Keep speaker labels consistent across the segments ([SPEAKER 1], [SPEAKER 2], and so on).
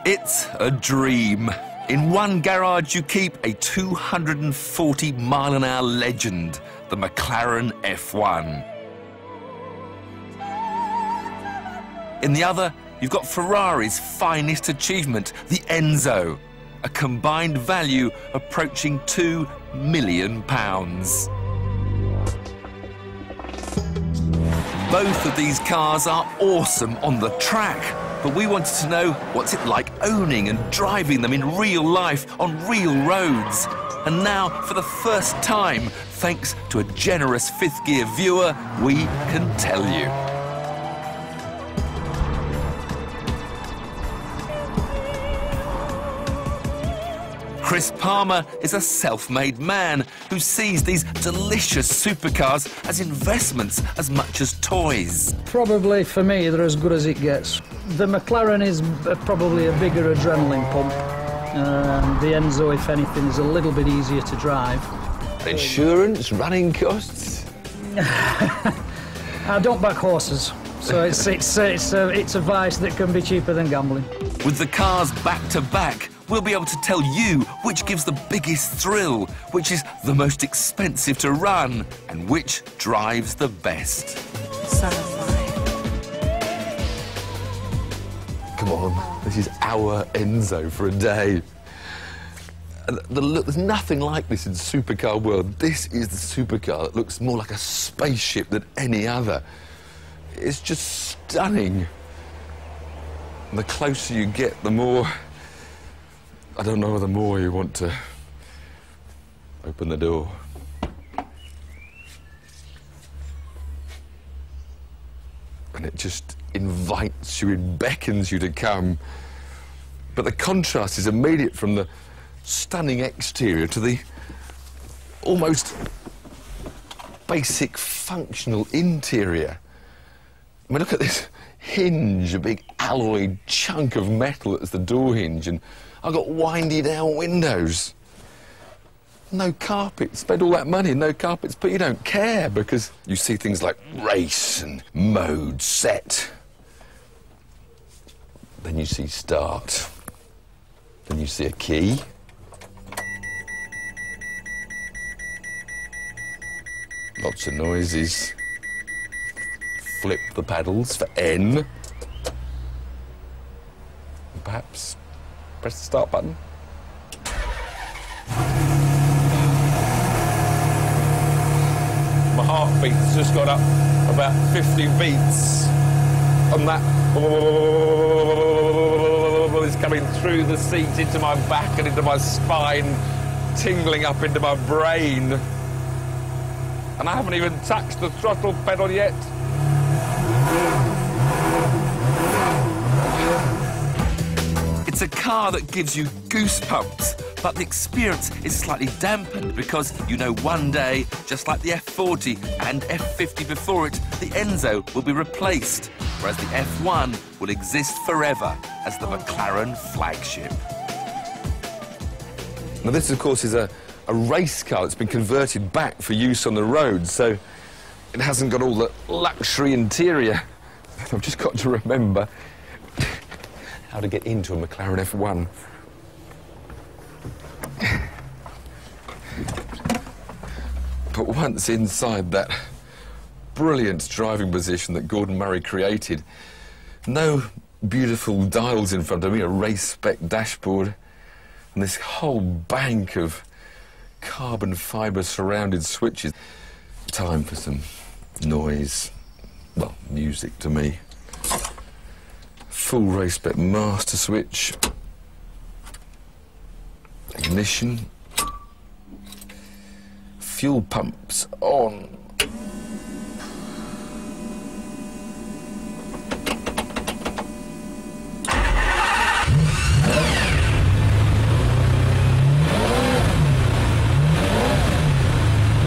[SPEAKER 1] It's a dream. In one garage you keep a 240-mile-an-hour legend, the Mclaren F1. In the other, you've got Ferrari's finest achievement, the Enzo, a combined value approaching £2 million. Both of these cars are awesome on the track, but we wanted to know what's it like owning and driving them in real life on real roads. And now, for the first time, thanks to a generous fifth gear viewer, we can tell you. Chris Palmer is a self-made man who sees these delicious supercars as investments as much as toys.
[SPEAKER 2] Probably, for me, they're as good as it gets. The McLaren is probably a bigger adrenaline pump. The Enzo, if anything, is a little bit easier to drive.
[SPEAKER 3] Insurance, running costs?
[SPEAKER 2] I don't back horses, so it's a vice that can be cheaper than gambling.
[SPEAKER 1] With the cars back-to-back, we'll be able to tell you which gives the biggest thrill, which is the most expensive to run, and which drives the best.
[SPEAKER 3] Come on, this is our Enzo for a day. There's nothing like this in the supercar world. This is the supercar that looks more like a spaceship than any other. It's just stunning. And the closer you get, the more... I don't know, the more you want to open the door. And it just invites you, it beckons you to come. But the contrast is immediate from the stunning exterior to the almost basic functional interior. I mean, look at this hinge, a big alloy chunk of metal that's the door hinge, and I've got windy down windows. No carpets. Spend all that money, no carpets, but you don't care because you see things like race and mode set. Then you see start. Then you see a key. Lots of noises. Flip the paddles for N. And perhaps press the start button. My heartbeat's just got up about 50 beats on that. It's coming through the seat into my back and into my spine, tingling up into my brain. And I haven't even touched the throttle pedal yet.
[SPEAKER 1] It's a car that gives you goosebumps, but the experience is slightly dampened because you know one day, just like the F40 and F50 before it, the Enzo will be replaced, whereas the F1 will exist forever as the McLaren flagship.
[SPEAKER 3] Now this, of course, is a race car that's been converted back for use on the road, so it hasn't got all the luxury interior. I've just got to remember how to get into a Mclaren F1. But once inside that brilliant driving position that Gordon Murray created, no beautiful dials in front of me, a race-spec dashboard, and this whole bank of carbon fibre surrounded switches. Time for some noise. Well, music to me. Full race-spec master switch. Ignition. Fuel pumps on.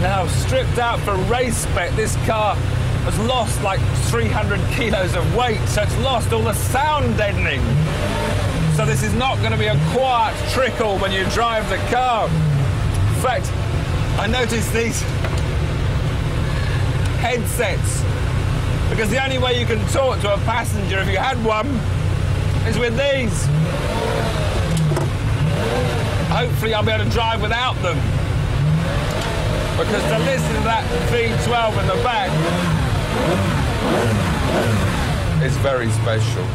[SPEAKER 4] Now, stripped out for race spec, this car has lost like 300 kilos of weight, so it's lost all the sound deadening. So this is not going to be a quiet trickle when you drive the car. In fact, I noticed these headsets, because the only way you can talk to a passenger if you had one is with these. hopefully I'll be able to drive without them. Because to listen to that V12 in the back is very special.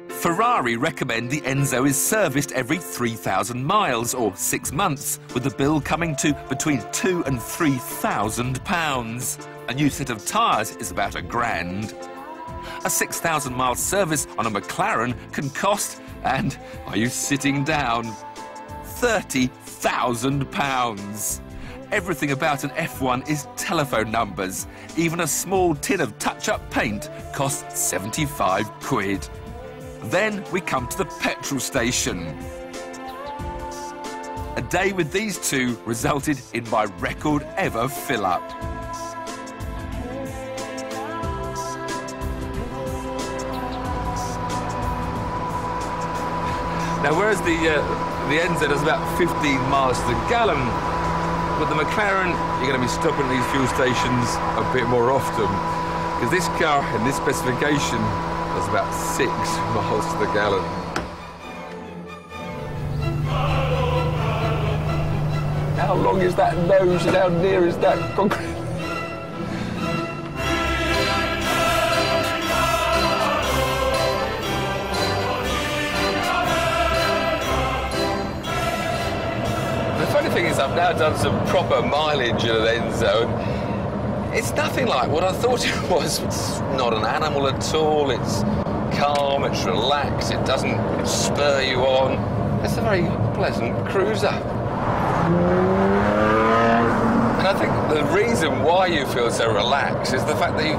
[SPEAKER 1] Ferrari recommend the Enzo is serviced every 3,000 miles or 6 months, with the bill coming to between £2,000 and £3,000. A new set of tyres is about £1,000. A 6,000-mile service on a McLaren can cost, and are you sitting down, £30,000. Everything about an F1 is telephone numbers. Even a small tin of touch-up paint costs 75 quid. Then we come to the petrol station. A day with these two resulted in my record ever fill-up.
[SPEAKER 3] Now, whereas the Enzo does about 15 miles to the gallon, with the McLaren, you're going to be stopping at these fuel stations a bit more often, because this car in this specification does about 6 miles to the gallon. How long is that nose and how near is that concrete? The funny thing is, I've now done some proper mileage at an Enzo, and it's nothing like what I thought it was. It's not an animal at all. It's calm, it's relaxed, it doesn't spur you on. It's a very pleasant cruiser. And I think the reason why you feel so relaxed is the fact that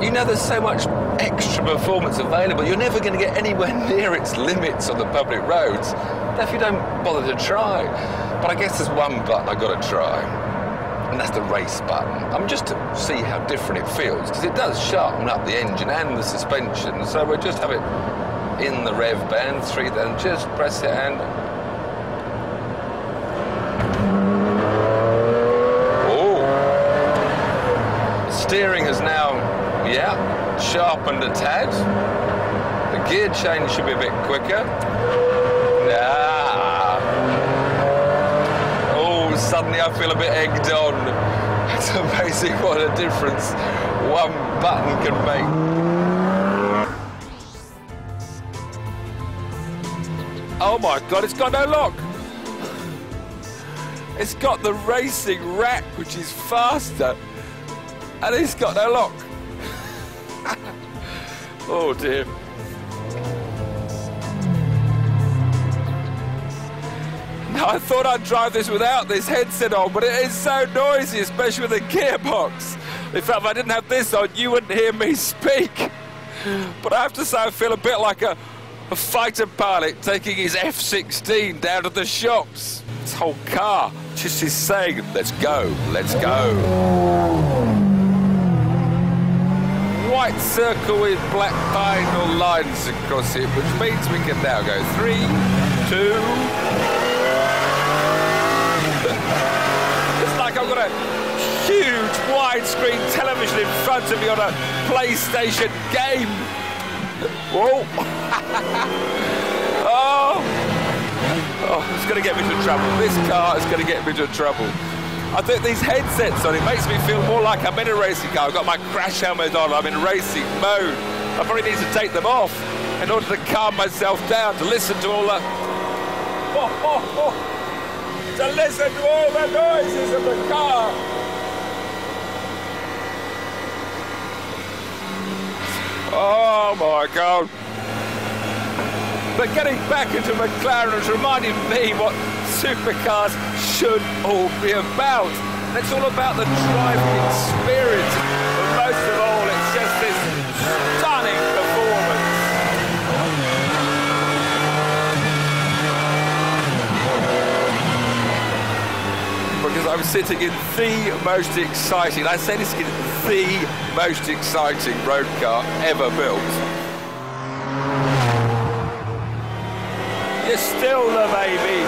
[SPEAKER 3] you know there's so much extra performance available. You're never going to get anywhere near its limits on the public roads if you don't bother to try. But I guess there's one button I've got to try, and that's the race button. Just to see how different it feels, because it does sharpen up the engine and the suspension. So we'll just have it in the rev band, 3, then just press it and... Oh! Steering has now, sharpened a tad. The gear change should be a bit quicker. Suddenly I feel a bit egged on. It's amazing what a difference one button can make. Oh my God, it's got no lock. It's got the racing rack, which is faster, and it's got no lock. Oh dear. Now, I thought I'd drive this without this headset on, but it is so noisy, especially with the gearbox. In fact, if I didn't have this on, you wouldn't hear me speak. But I have to say, I feel a bit like a fighter pilot taking his F-16 down to the shops. This whole car just is saying, let's go, let's go. White circle with black vinyl lines across it, which means we can now go 3, 2... It's like I've got a huge widescreen television in front of me on a PlayStation game. Whoa! Oh, it's going to get me into trouble. This car is going to get me into trouble. I think these headsets on, it makes me feel more like I'm in a racing car. I've got my crash helmet on, I'm in racing mode. I probably need to take them off in order to calm myself down, to listen to all the... to listen to all the noises of the car. Oh my God. But getting back into McLaren has reminded me what supercars should all be about. And it's all about the driving experience. But most of all, it's just this stunning performance. Because I'm sitting in the most exciting, I say this is the most exciting road car ever built. You're still the baby.